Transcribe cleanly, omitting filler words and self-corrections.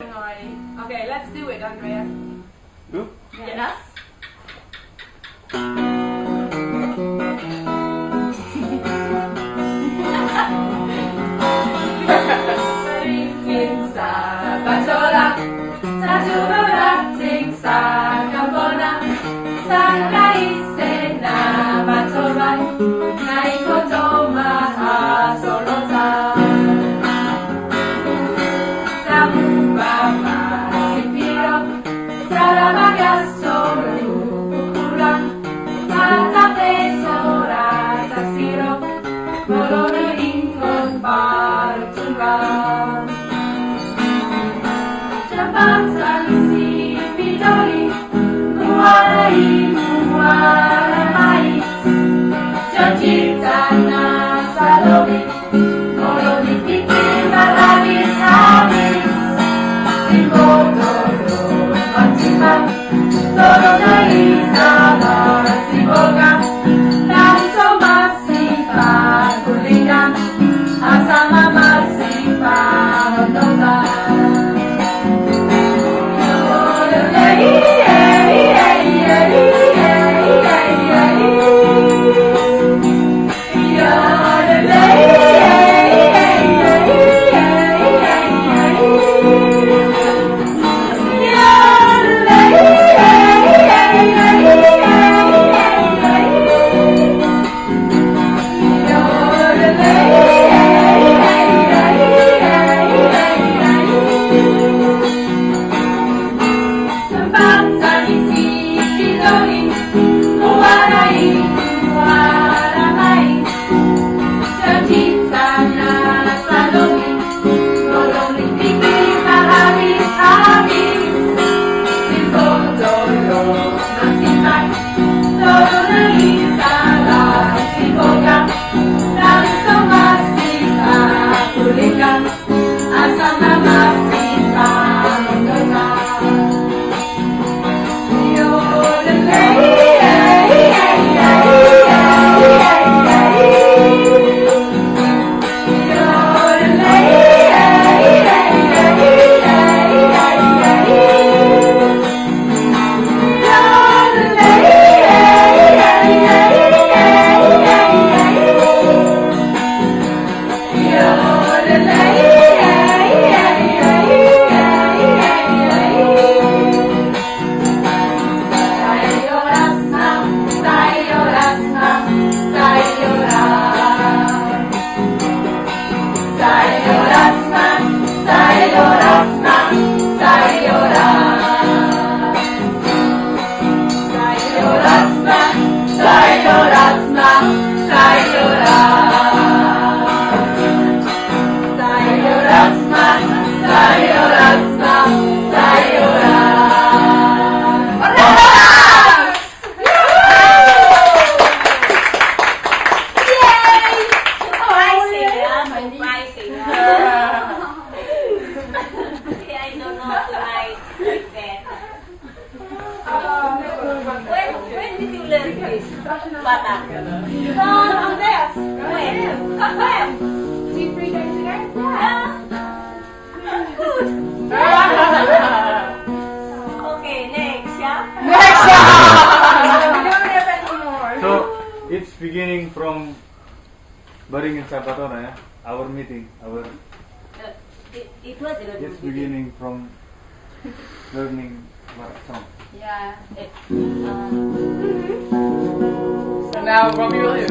Okay, let's do it, Andrea. Do? Yes. Ringin sa Bachola, sa Jumarating sa Cambona, sa Raisen na Bachoban, na Ikotoma sa Solosan. Sa Mubaba, Sipiro, sa Ramagasto, Ukulan, Mata Pesora, sa Siro, Morono Ingon, Barutungan. Bangsan si Pitoli, Muarai, Muarai, Jajita na Salome, Moloni Pikin, Marabis, Habis, Simbodoro, Matiman, Toro na Isala, Siboga, Naso Masipa, Kuligan, Asama Masipa, Mendoza. When did you learn this? Bata. Andreas. When? 3 days ago? Yeah. Good. Okay, next, yeah? Next! We don't have any more. So, it's beginning from Baringin sa Batora, yeah? Our meeting, It was a good it's beginning from learning song. Yeah. So now, what we will do.